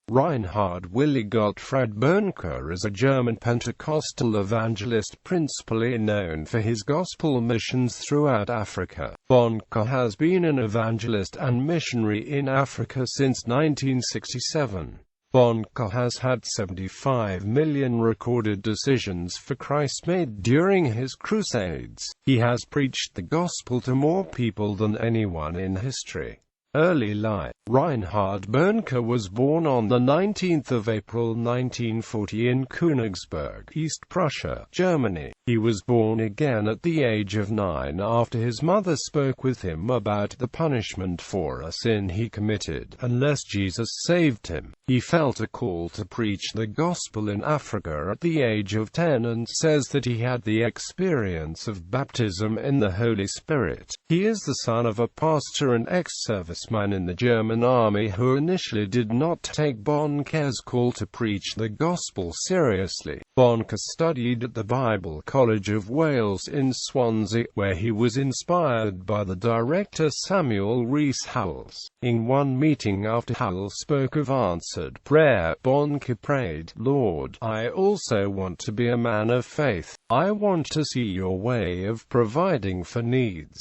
Reinhard Willi Gottfried Bonnke is a German Pentecostal evangelist principally known for his gospel missions throughout Africa. Bonnke has been an evangelist and missionary in Africa since 1967. Bonnke has had 75 million recorded decisions for Christ made during his crusades. He has preached the gospel to more people than anyone in history. Early life. Reinhard Bonnke was born on the 19th of April 1940 in Königsberg, East Prussia, Germany. He was born again at the age of 9 after his mother spoke with him about the punishment for a sin he committed unless Jesus saved him. He felt a call to preach the gospel in Africa at the age of 10 and says that he had the experience of baptism in the Holy Spirit. He is the son of a pastor and ex-serviceman in the German army who initially did not take Bonnke's call to preach the gospel seriously. Bonnke studied at the Bible College of Wales in Swansea, where he was inspired by the director Samuel Rhys Howells. In one meeting after Howells spoke of answered prayer, Bonnke prayed, "Lord, I also want to be a man of faith. I want to see your way of providing for needs."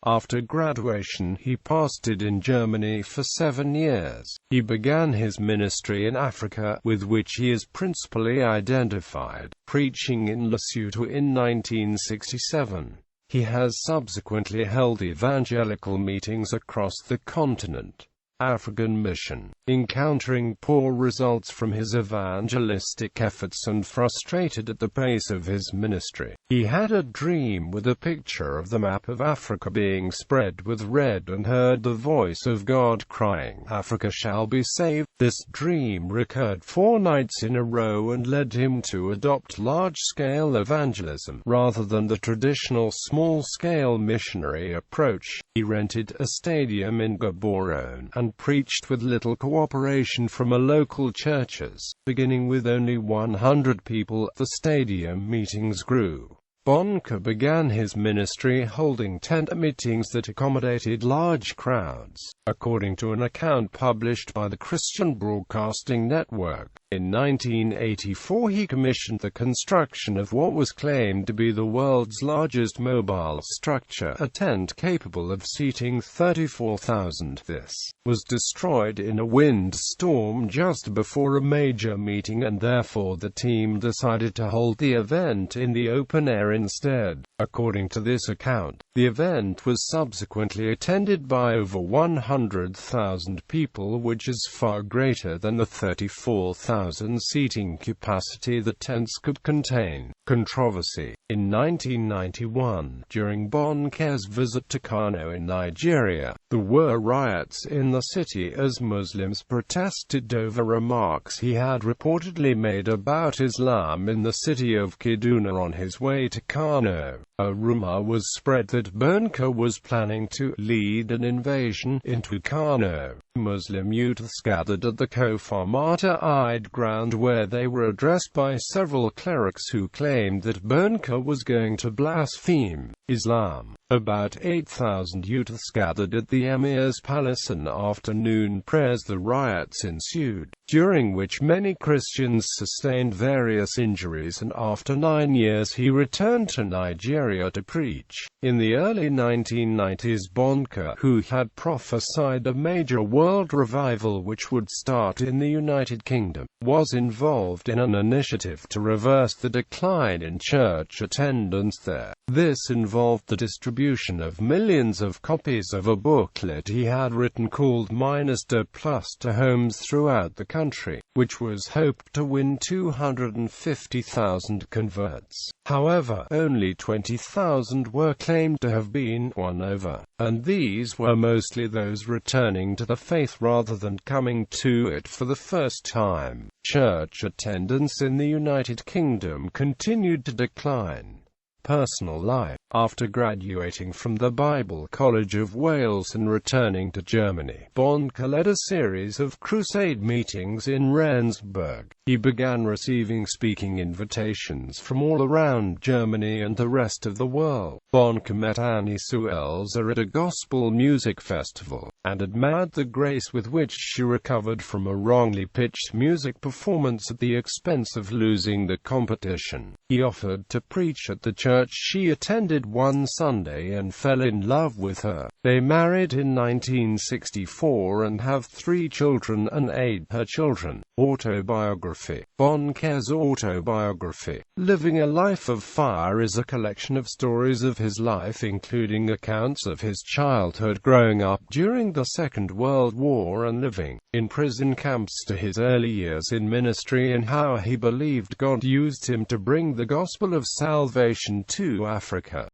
After graduation, he pastored in Germany for 7 years. He began his ministry in Africa, with which he is principally identified, preaching in Lesotho in 1967. He has subsequently held evangelical meetings across the continent. African mission. Encountering poor results from his evangelistic efforts and frustrated at the pace of his ministry, he had a dream with a picture of the map of Africa being spread with red and heard the voice of God crying, "Africa shall be saved." This dream recurred 4 nights in a row and led him to adopt large-scale evangelism, rather than the traditional small-scale missionary approach. He rented a stadium in Gaborone and preached with little cooperation from local churches. Beginning with only 100 people, the stadium meetings grew. Bonnke began his ministry holding tent meetings that accommodated large crowds, according to an account published by the Christian Broadcasting Network. In 1984 he commissioned the construction of what was claimed to be the world's largest mobile structure, a tent capable of seating 34,000. This was destroyed in a windstorm just before a major meeting, and therefore the team decided to hold the event in the open air instead. According to this account, the event was subsequently attended by over 100,000 people, which is far greater than the 34,000 seating capacity the tents could contain. Controversy. In 1991, during Bonnke's visit to Kano in Nigeria, there were riots in the city as Muslims protested over remarks he had reportedly made about Islam in the city of Kaduna on his way to Kano. A rumor was spread that Bonnke was planning to lead an invasion into Kano. Muslim youths gathered at the Kofar Martyr-Eid ground where they were addressed by several clerics who claimed that Bonnke was going to blaspheme Islam. About 8,000 youths gathered at the Emir's palace and afternoon prayers. The riots ensued, during which many Christians sustained various injuries, and after 9 years he returned to Nigeria to preach. In the early 1990s, Bonnke, who had prophesied a major world revival which would start in the United Kingdom, was involved in an initiative to reverse the decline in church attendance there. This involved the distribution of millions of copies of a booklet he had written called Minister Plus to homes throughout the country, which was hoped to win 250,000 converts. However, only 20,000 were claimed to have been won over, and these were mostly those returning to the faith rather than coming to it for the first time. Church attendance in the United Kingdom continued to decline. Personal life. After graduating from the Bible College of Wales and returning to Germany, Bonnke led a series of crusade meetings in Rendsburg. He began receiving speaking invitations from all around Germany and the rest of the world. Bonnke met Annie Suelzer at a gospel music festival, and admired the grace with which she recovered from a wrongly pitched music performance at the expense of losing the competition. He offered to preach at the church she attended one Sunday and fell in love with her. They married in 1964 and have 3 children and 8 her children. Autobiography. Bonnke's autobiography, Living a Life of Fire, is a collection of stories of his life, including accounts of his childhood, growing up during the Second World War and living in prison camps, to his early years in ministry and how he believed God used him to bring the gospel of salvation to Africa.